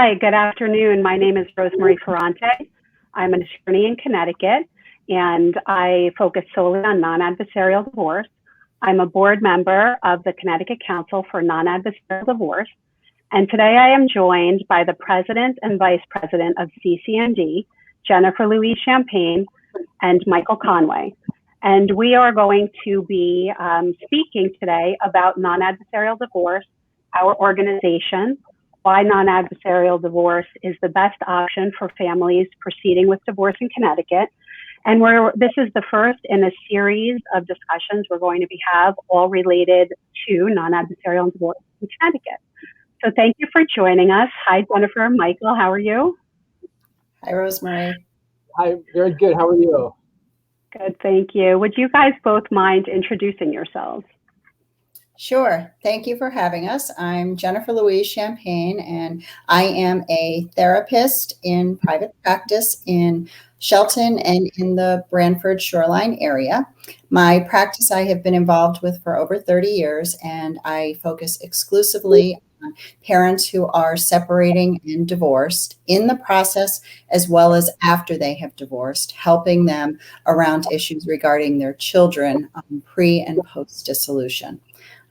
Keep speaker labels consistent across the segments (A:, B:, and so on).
A: Hi, good afternoon. My name is Rosemarie Ferrante. I'm an attorney in Connecticut, and I focus solely on non-adversarial divorce. I'm a board member of the Connecticut Council for Non-Adversarial Divorce, and today I am joined by the President and Vice President of CCND, Jennifer Louise Champagne, and Michael Conway. And we are going to be speaking today about non-adversarial divorce, our organization, why non-adversarial divorce is the best option for families proceeding with divorce in Connecticut. And this is the first in a series of discussions we're going to have all related to non-adversarial divorce in Connecticut. So thank you for joining us. Hi, Jennifer and Michael. How are you?
B: Hi, Rosemarie.
C: Hi, very good. How are you?
A: Good, thank you. Would you guys both mind introducing yourselves?
B: Sure. Thank you for having us. I'm Jennifer Louise Champagne, and I am a therapist in private practice in Shelton and in the Branford Shoreline area. My practice I have been involved with for over 30 years, and I focus exclusively on parents who are separating and divorced in the process as well as after they have divorced, helping them around issues regarding their children pre and post dissolution.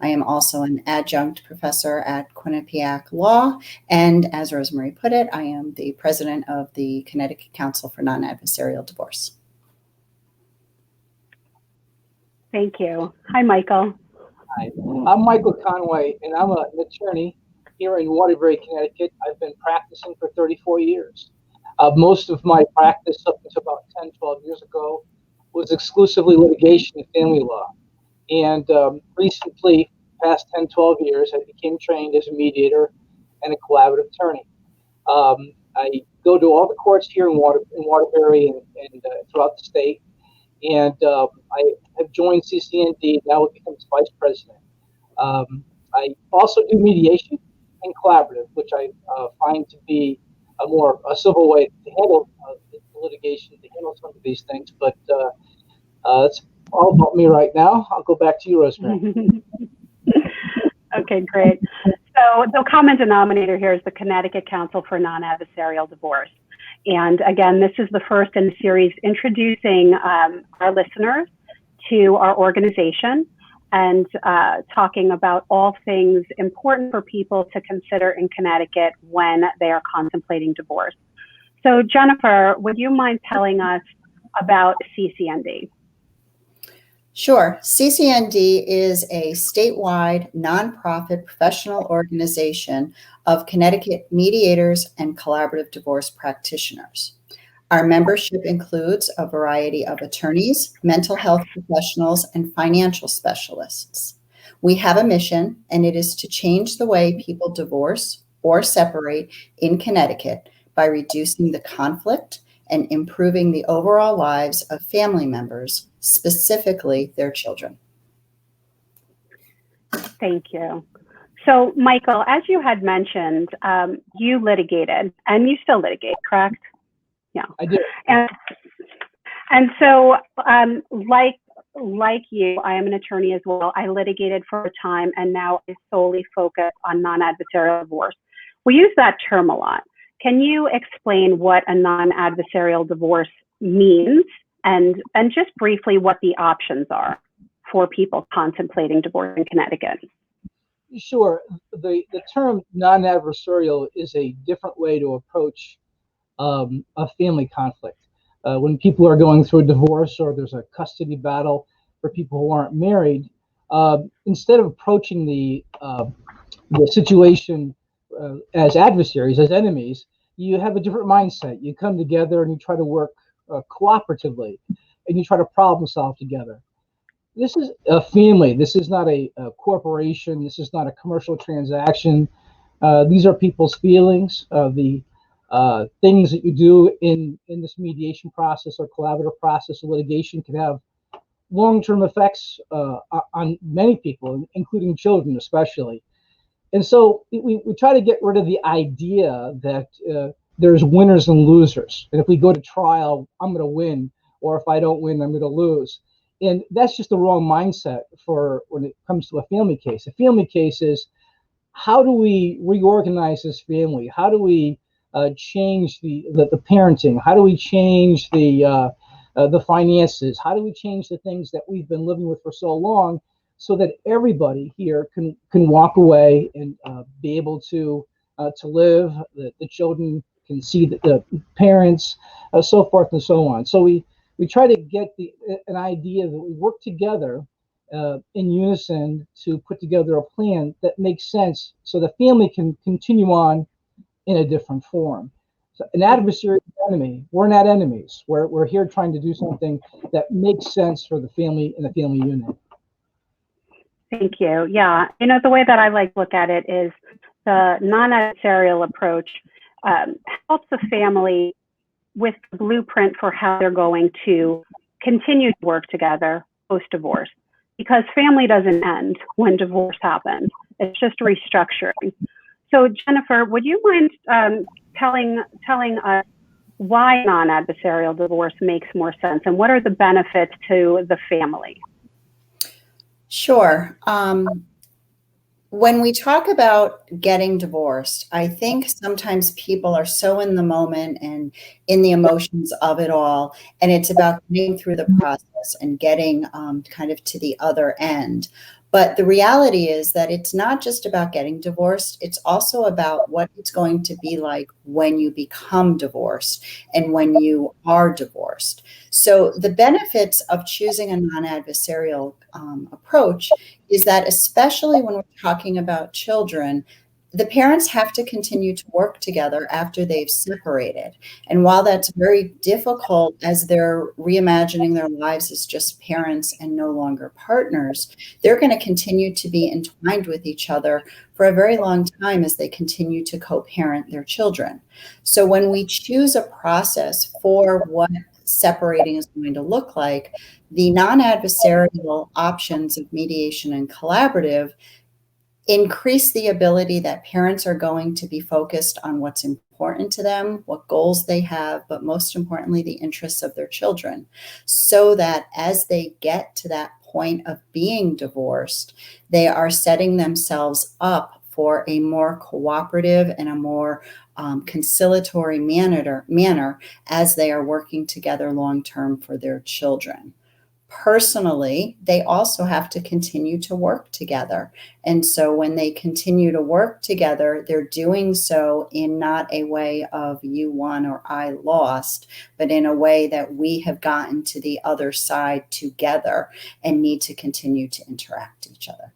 B: I am also an adjunct professor at Quinnipiac Law, and as Rosemarie put it, I am the president of the Connecticut Council for Non-Adversarial Divorce.
A: Thank you. Hi, Michael.
C: Hi, I'm Michael Conway, and I'm an attorney here in Waterbury, Connecticut. I've been practicing for 34 years. Most of my practice up until about 10, 12 years ago was exclusively litigation and family law. And recently, past 10, 12 years, I became trained as a mediator and a collaborative attorney. I go to all the courts here in Waterbury and throughout the state. And I have joined CCND, now it becomes vice president. I also do mediation and collaborative, which I find to be a civil way to handle the litigation, to handle some of these things. But it's all about me right now. I'll go back to you, Rosemary.
A: Okay, great. So the common denominator here is the Connecticut Council for Non-Adversarial Divorce. And again, this is the first in the series introducing our listeners to our organization and talking about all things important for people to consider in Connecticut when they are contemplating divorce. So Jennifer, would you mind telling us about CCND?
B: Sure. CCND is a statewide nonprofit professional organization of Connecticut mediators and collaborative divorce practitioners. Our membership includes a variety of attorneys, mental health professionals, and financial specialists. We have a mission, and it is to change the way people divorce or separate in Connecticut by reducing the conflict and improving the overall lives of family members, specifically their children.
A: Thank you. So, Michael, as you had mentioned, you litigated, and you still litigate, correct? Yeah.
C: I do.
A: And so, like you, I am an attorney as well. I litigated for a time, and now I solely focus on non-adversarial divorce. We use that term a lot. Can you explain what a non-adversarial divorce means and just briefly what the options are for people contemplating divorce in Connecticut?
C: Sure. The term non-adversarial is a different way to approach a family conflict. When people are going through a divorce or there's a custody battle for people who aren't married, instead of approaching the situation as adversaries, as enemies, you have a different mindset. You come together and you try to work cooperatively, and you try to problem solve together. This is a family. This is not a corporation. This is not a commercial transaction. These are people's feelings. The things that you do in this mediation process or collaborative process of litigation can have long-term effects on many people, including children especially. And so we try to get rid of the idea that there's winners and losers. And if we go to trial, I'm going to win. Or if I don't win, I'm going to lose. And that's just the wrong mindset for when it comes to a family case. A family case is how do we reorganize this family? How do we change the parenting? How do we change the finances? How do we change the things that we've been living with for so long, so that everybody here can walk away and be able to live? The children can see the parents, so forth and so on. So we try to get an idea that we work together in unison to put together a plan that makes sense, so the family can continue on in a different form. So an adversary is an enemy. We're not enemies. We're here trying to do something that makes sense for the family and the family unit.
A: Thank you. Yeah, the way that I like to look at it is the non-adversarial approach helps the family with the blueprint for how they're going to continue to work together post-divorce. Because family doesn't end when divorce happens. It's just restructuring. So Jennifer, would you mind telling us why non-adversarial divorce makes more sense, and what are the benefits to the family?
B: Sure. When we talk about getting divorced, I think sometimes people are so in the moment and in the emotions of it all, and it's about getting through the process and getting kind of to the other end. But the reality is that it's not just about getting divorced. It's also about what it's going to be like when you become divorced and when you are divorced. So the benefits of choosing a non-adversarial approach is that, especially when we're talking about children, the parents have to continue to work together after they've separated. And while that's very difficult as they're reimagining their lives as just parents and no longer partners, they're going to continue to be entwined with each other for a very long time as they continue to co-parent their children. So when we choose a process for what separating is going to look like, the non-adversarial options of mediation and collaborative increase the ability that parents are going to be focused on what's important to them, what goals they have, but most importantly, the interests of their children, so that as they get to that point of being divorced, they are setting themselves up for a more cooperative and a more conciliatory manner as they are working together long-term for their children. Personally, they also have to continue to work together. And so when they continue to work together, they're doing so in not a way of you won or I lost, but in a way that we have gotten to the other side together and need to continue to interact with each other.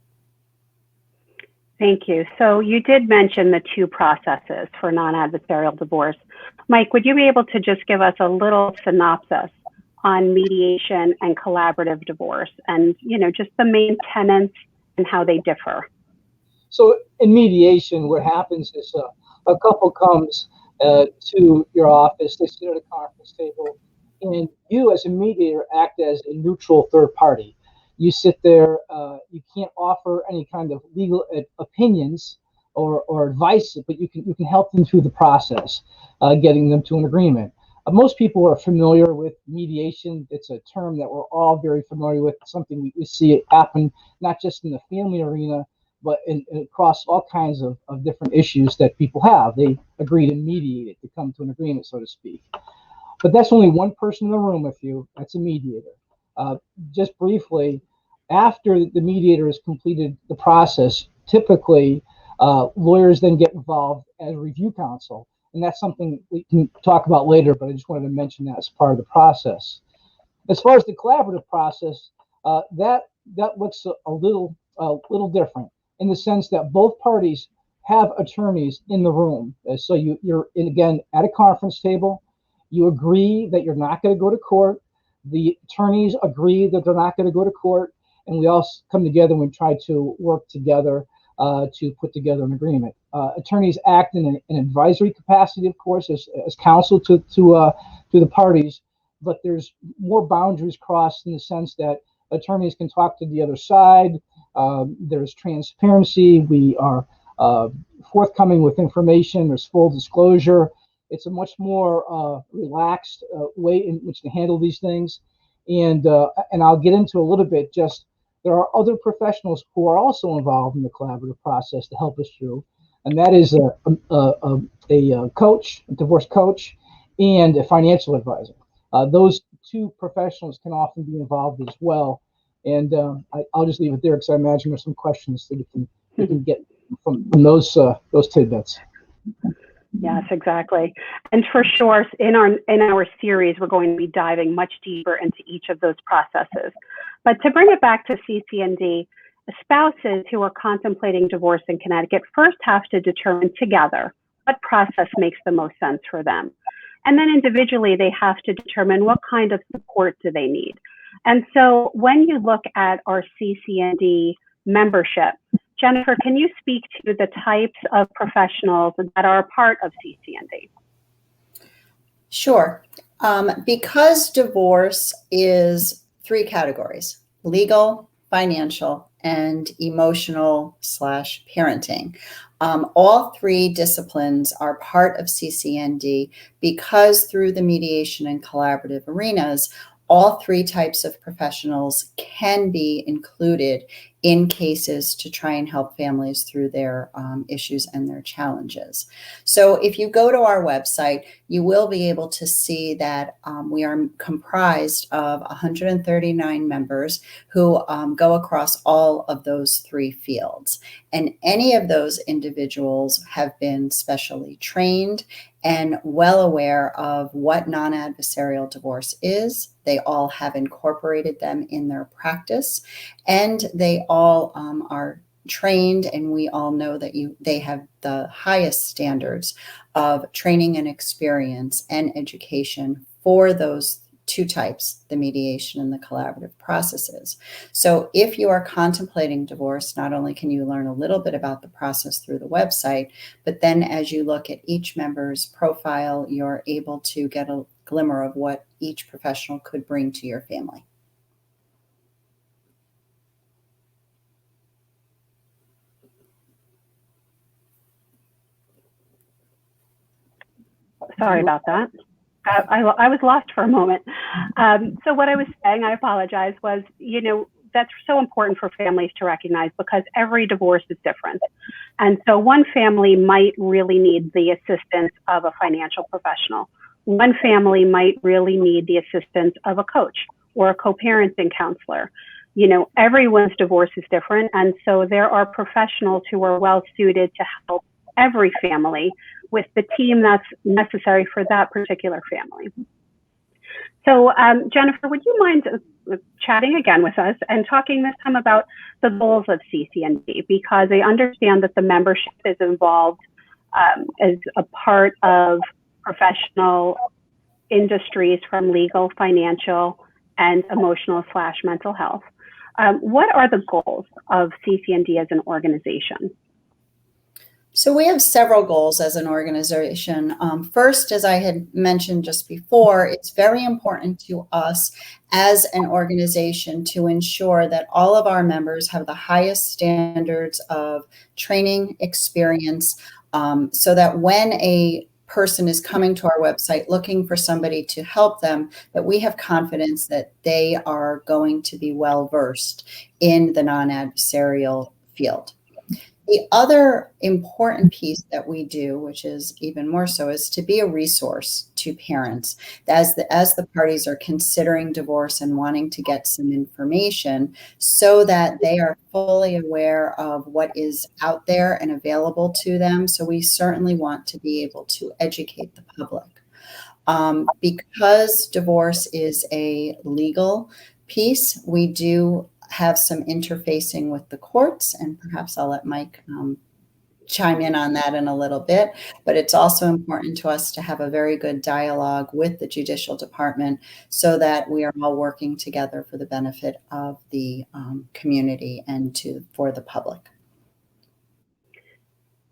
A: Thank you. So you did mention the two processes for non-adversarial divorce. Mike, would you be able to just give us a little synopsis on mediation and collaborative divorce, and just the main tenets and how they differ?
C: So in mediation, what happens is a couple comes to your office, they sit at a conference table, and you as a mediator act as a neutral third party. You sit there, you can't offer any kind of legal opinions or advice, but you can help them through the process, getting them to an agreement. Most people are familiar with mediation. It's a term that we're all very familiar with, something we see it happen not just in the family arena, but across all kinds of different issues that people have. They agree to mediate it, to come to an agreement, so to speak. But that's only one person in the room with you. That's a mediator. Just briefly, after the mediator has completed the process, typically lawyers then get involved as review counsel. And that's something we can talk about later, but I just wanted to mention that as part of the process. As far as the collaborative process, that looks a little different, in the sense that both parties have attorneys in the room. So you're again at a conference table. You agree that you're not going to go to court. The attorneys agree that they're not going to go to court, and we all come together and we try to work together to put together an agreement. Attorneys act in an advisory capacity, of course, as counsel to the parties, but there's more boundaries crossed in the sense that attorneys can talk to the other side. There's transparency. We are forthcoming with information. There's full disclosure. It's a much more relaxed way in which to handle these things. And I'll get into a little bit just there are other professionals who are also involved in the collaborative process to help us through, and that is a coach, a divorce coach, and a financial advisor. Those two professionals can often be involved as well. And I'll just leave it there because I imagine there's some questions that we can get from those tidbits.
A: Yes, exactly. And for sure, in our series, we're going to be diving much deeper into each of those processes. But to bring it back to CCND, spouses who are contemplating divorce in Connecticut first have to determine together what process makes the most sense for them. And then individually, they have to determine what kind of support do they need. And so when you look at our CCND membership, Jennifer, can you speak to the types of professionals that are a part of CCND?
B: Sure. Because divorce is 3 categories: legal, financial, and emotional/parenting. All 3 disciplines are part of CCND because through the mediation and collaborative arenas, all 3 types of professionals can be included in cases to try and help families through their issues and their challenges. So if you go to our website, you will be able to see that we are comprised of 139 members who go across all of those 3 fields. And any of those individuals have been specially trained and well aware of what non-adversarial divorce is. They all have incorporated them in their practice, and they all are trained, and we all know that they have the highest standards of training and experience and education for those 2 types, the mediation and the collaborative processes. So if you are contemplating divorce, not only can you learn a little bit about the process through the website, but then as you look at each member's profile, you're able to get a glimmer of what each professional could bring to your family.
A: Sorry about that. I was lost for a moment. So what I was saying, I apologize, was, that's so important for families to recognize because every divorce is different. And so one family might really need the assistance of a financial professional. One family might really need the assistance of a coach or a co-parenting counselor. Everyone's divorce is different. And so there are professionals who are well suited to help every family with the team that's necessary for that particular family. So Jennifer, would you mind chatting again with us and talking this time about the goals of CCND? Because I understand that the membership is involved as a part of professional industries from legal, financial, and emotional/mental health. What are the goals of CCND as an organization?
B: So we have several goals as an organization. First, as I had mentioned just before, it's very important to us as an organization to ensure that all of our members have the highest standards of training experience, so that when a person is coming to our website looking for somebody to help them, that we have confidence that they are going to be well versed in the non-adversarial field. The other important piece that we do, which is even more so, is to be a resource to parents as the parties are considering divorce and wanting to get some information so that they are fully aware of what is out there and available to them. So we certainly want to be able to educate the public. Because divorce is a legal piece, we do have some interfacing with the courts, and perhaps I'll let Mike chime in on that in a little bit, but it's also important to us to have a very good dialogue with the judicial department so that we are all working together for the benefit of the community and for the public.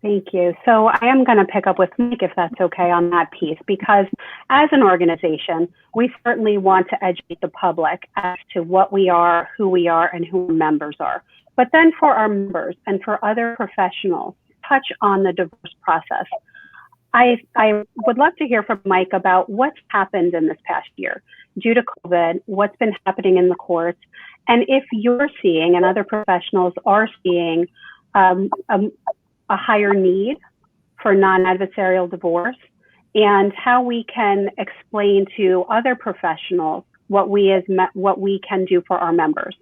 A: Thank you. So I am going to pick up with Mike, if that's okay, on that piece, because as an organization, we certainly want to educate the public as to what we are, who we are, and who our members are. But then for our members and for other professionals, touch on the divorce process. I would love to hear from Mike about what's happened in this past year due to COVID, what's been happening in the courts, and if you're seeing and other professionals are seeing a higher need for non-adversarial divorce, and how we can explain to other professionals what we can do for our members.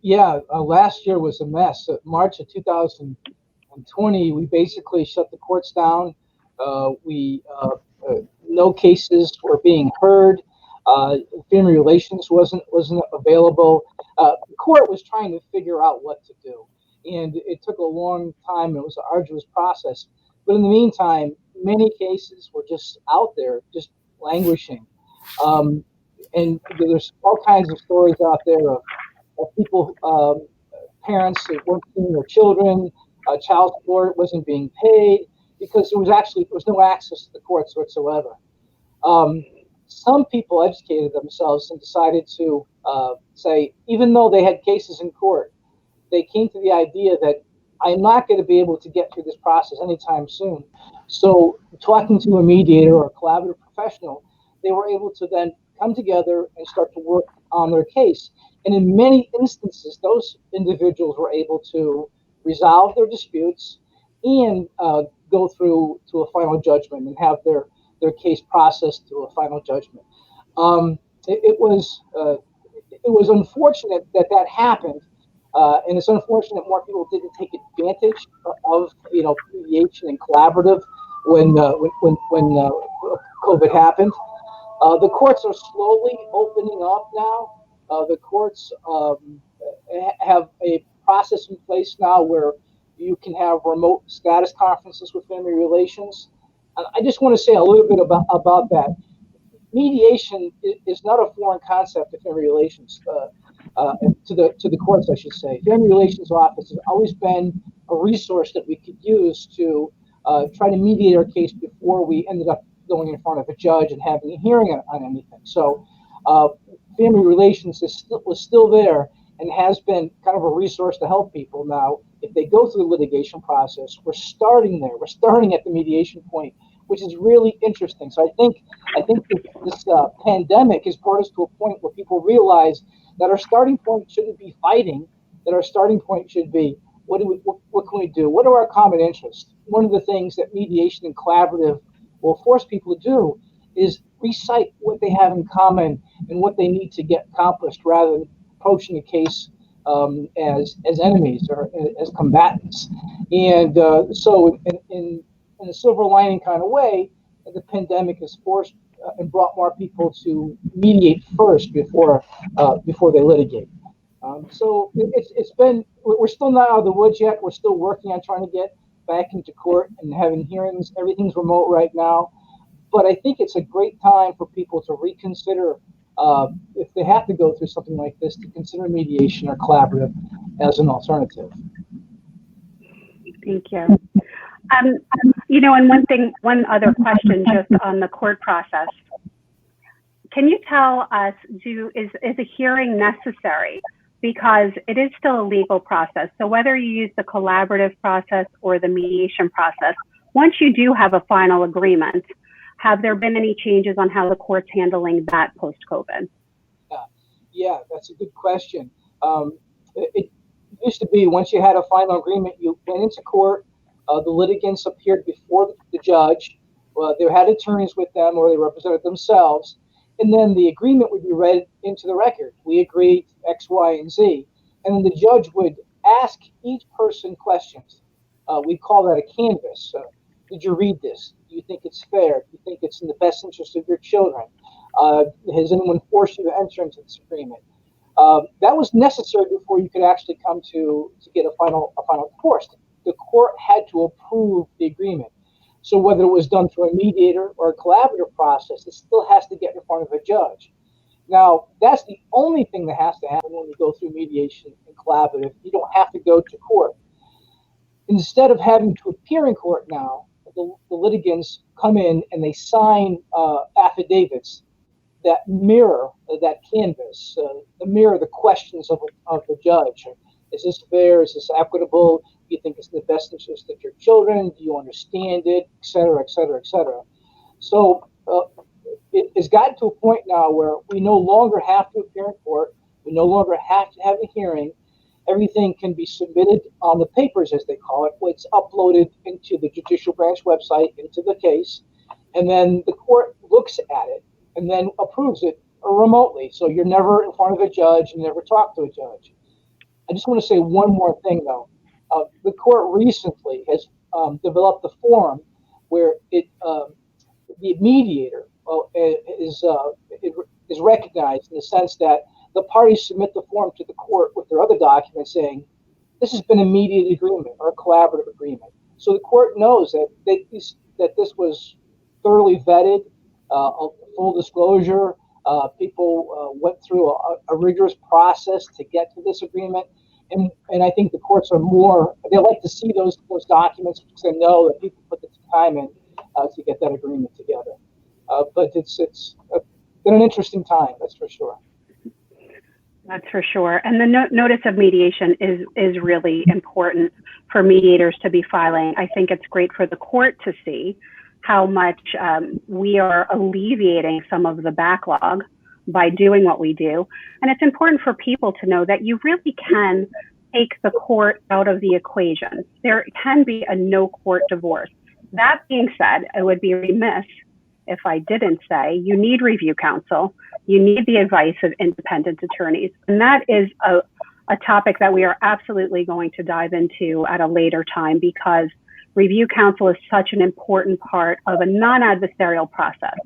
C: Last year was a mess. March of 2020, we basically shut the courts down. No cases were being heard. Family relations wasn't available. The court was trying to figure out what to do, and it took a long time. It was an arduous process. But in the meantime, many cases were just out there, just languishing. And there's all kinds of stories out there of people, parents that weren't seeing their children, child support wasn't being paid because there was no access to the courts whatsoever. Some people educated themselves and decided to say, even though they had cases in court, they came to the idea that I'm not going to be able to get through this process anytime soon. So talking to a mediator or a collaborative professional, they were able to then come together and start to work on their case. And in many instances, those individuals were able to resolve their disputes and go through to a final judgment and have their case processed to a final judgment. It was unfortunate that happened. And it's unfortunate more people didn't take advantage of mediation and collaborative when COVID happened. The courts are slowly opening up now. The courts have a process in place now where you can have remote status conferences with family relations. I just want to say a little bit about that. Mediation is not a foreign concept to family relations. To the courts, I should say. Family Relations Office has always been a resource that we could use to try to mediate our case before we ended up going in front of a judge and having a hearing on anything. So Family Relations was still there and has been kind of a resource to help people. Now, if they go through the litigation process, we're starting there. We're starting at the mediation point, which is really interesting. So I think this pandemic has brought us to a point where people realize that our starting point shouldn't be fighting, that our starting point should be, what can we do? What are our common interests? One of the things that mediation and collaborative will force people to do is recite what they have in common and what they need to get accomplished rather than approaching a case as enemies or as combatants. And so in a silver lining kind of way, the pandemic has forced and brought more people to mediate first before they litigate. So it's been, we're still not out of the woods yet. We're still working on trying to get back into court and having hearings. Everything's remote right now. But I think it's a great time for people to reconsider, if they have to go through something like this, to consider mediation or collaborative as an alternative.
A: Thank you. And one other question just on the court process. Can you tell us, is a hearing necessary? Because it is still a legal process. So whether you use the collaborative process or the mediation process, once you do have a final agreement, have there been any changes on how the court's handling that post-COVID?
C: Yeah, that's a good question. It used to be once you had a final agreement, you went into court, the litigants appeared before the judge, they had attorneys with them or they represented themselves, and then the agreement would be read into the record. We agreed X, Y, and Z. And then the judge would ask each person questions. We call that a canvas. Did you read this? Do you think it's fair? Do you think it's in the best interest of your children? Has anyone forced you to enter into this agreement? That was necessary before you could actually come to get a final divorce. The court had to approve the agreement. So whether it was done through a mediator or a collaborative process, it still has to get in front of a judge. Now, that's the only thing that has to happen when you go through mediation and collaborative. You don't have to go to court. Instead of having to appear in court now, the litigants come in and they sign affidavits that mirror that canvas, mirror the questions of the judge. Is this fair? Is this equitable? Do you think it's in the best interest of your children? Do you understand it, et cetera, et cetera, et cetera? So it has gotten to a point now where we no longer have to appear in court. We no longer have to have a hearing. Everything can be submitted on the papers, as they call it. It's uploaded into the judicial branch website, into the case, and then the court looks at it and then approves it remotely. So you're never in front of a judge, you never talk to a judge. I just want to say one more thing, though. The court recently has developed a forum where the mediator is recognized in the sense that the parties submit the form to the court with their other documents saying, this has been a mediated agreement or a collaborative agreement. So the court knows that this was thoroughly vetted, a full disclosure. People went through a rigorous process to get to this agreement. And I think the courts are they like to see those documents because they know that people put the time in to get that agreement together. But it's been an interesting time, that's for sure.
A: That's for sure. And the notice of mediation is really important for mediators to be filing. I think it's great for the court to see how much we are alleviating some of the backlog by doing what we do. And it's important for people to know that you really can take the court out of the equation. There can be a no court divorce. That being said, I would be remiss if I didn't say you need review counsel. You need the advice of independent attorneys. And that is a topic that we are absolutely going to dive into at a later time because review counsel is such an important part of a non-adversarial process.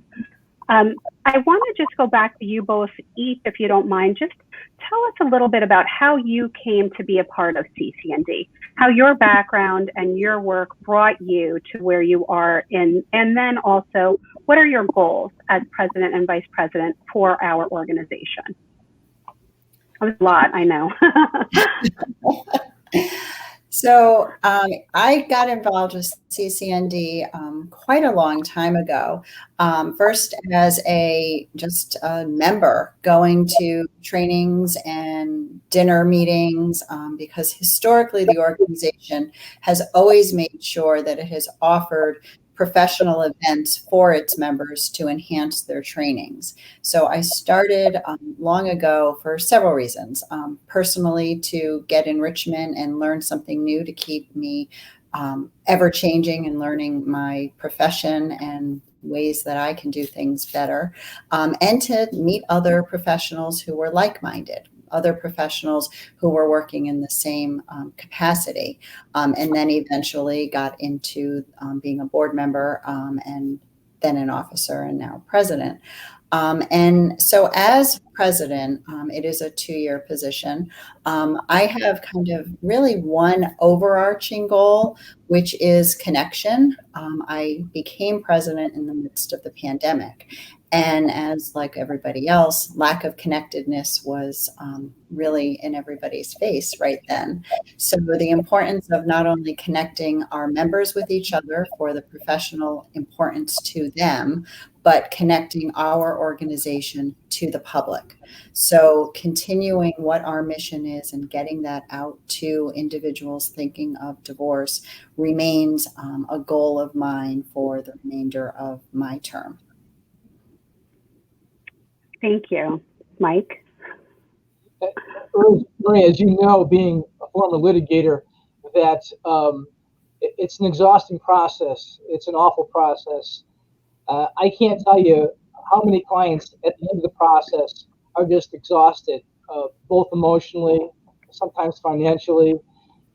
A: I want to just go back to you both, each, if you don't mind. Just tell us a little bit about how you came to be a part of CCND, how your background and your work brought you to where you are in, and then also what are your goals as president and vice president for our organization? That was a lot, I know.
B: So I got involved with CCND quite a long time ago. First as just a member going to trainings and dinner meetings because historically the organization has always made sure that it has offered professional events for its members to enhance their trainings. So I started long ago for several reasons. Personally, to get enrichment and learn something new to keep me ever changing and learning my profession and ways that I can do things better, and to meet other professionals who were like-minded, other professionals who were working in the same capacity, and then eventually got into being a board member and then an officer and now president. And so as president, it is a 2-year position. I have kind of really one overarching goal, which is connection. I became president in the midst of the pandemic. And as like everybody else, lack of connectedness was really in everybody's face right then. So the importance of not only connecting our members with each other for the professional importance to them, but connecting our organization to the public. So continuing what our mission is and getting that out to individuals thinking of divorce remains a goal of mine for the remainder of my term. Thank you.
A: Mike?
C: Rosemarie, as you know, being a former litigator, that it's an exhausting process. It's an awful process. I can't tell you how many clients at the end of the process are just exhausted, both emotionally, sometimes financially,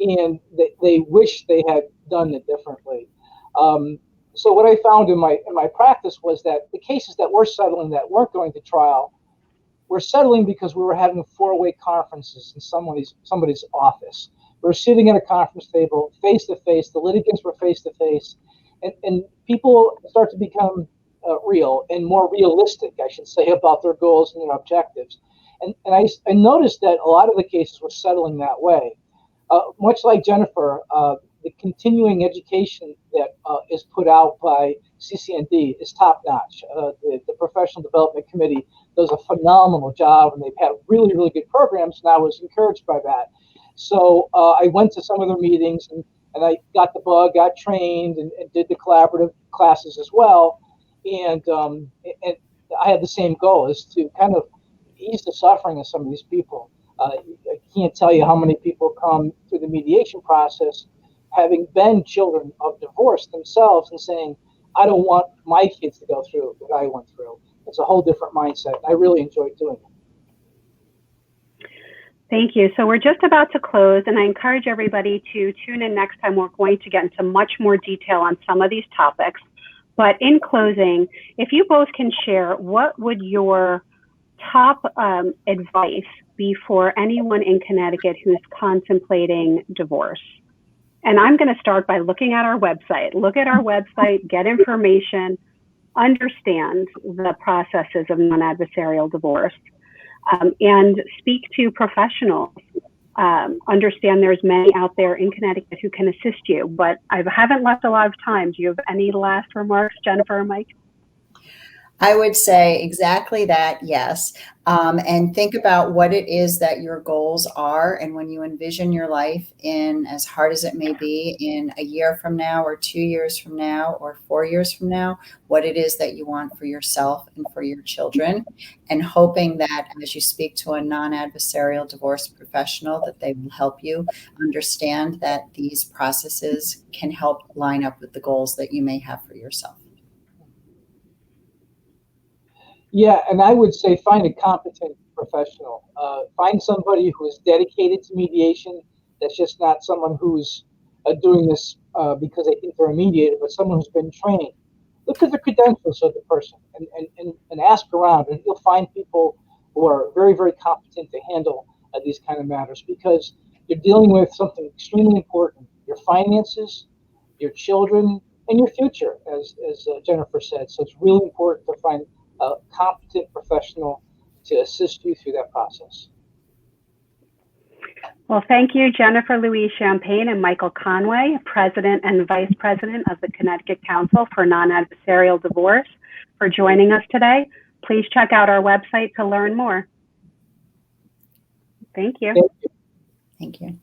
C: and they wish they had done it differently. So what I found in my practice was that the cases that we're settling that weren't going to trial were settling because we were having 4-way conferences in somebody's office. We were sitting at a conference table, face to face. The litigants were face to face, and people start to become real and more realistic, I should say, about their goals and their objectives. And I noticed that a lot of the cases were settling that way. Much like Jennifer, the continuing education that is put out by CCND is top notch. The Professional Development Committee does a phenomenal job, and they've had really, really good programs, and I was encouraged by that. So I went to some of their meetings, and I got the bug, got trained, and did the collaborative classes as well. And I had the same goal, is to kind of ease the suffering of some of these people. I can't tell you how many people come through the mediation process having been children of divorce themselves and saying, I don't want my kids to go through what I went through. It's a whole different mindset. I really enjoyed doing it.
A: Thank you. So we're just about to close, and I encourage everybody to tune in next time. We're going to get into much more detail on some of these topics. But in closing, if you both can share, what would your top advice be for anyone in Connecticut who's contemplating divorce? And I'm going to start by looking at our website. Look at our website, get information, understand the processes of non-adversarial divorce, and speak to professionals. Understand there's many out there in Connecticut who can assist you, but I haven't left a lot of time. Do you have any last remarks, Jennifer or Mike?
B: I would say exactly that, yes. And think about what it is that your goals are. And when you envision your life in, as hard as it may be, in a year from now or 2 years from now or 4 years from now, what it is that you want for yourself and for your children, and hoping that as you speak to a non-adversarial divorce professional, that they will help you understand that these processes can help line up with the goals that you may have for yourself.
C: Yeah, and I would say find a competent professional. Find somebody who is dedicated to mediation. That's just not someone who's doing this because they think they're a mediator, but someone who's been trained. Look at the credentials of the person and ask around, and you'll find people who are very, very competent to handle these kind of matters, because you're dealing with something extremely important: your finances, your children, and your future, as Jennifer said. So it's really important to find a competent professional to assist you through that process.
A: Well, thank you, Jennifer Louise Champagne and Michael Conway, President and Vice President of the Connecticut Council for Non-Adversarial Divorce, for joining us today. Please check out our website to learn more. Thank you.
B: Thank you.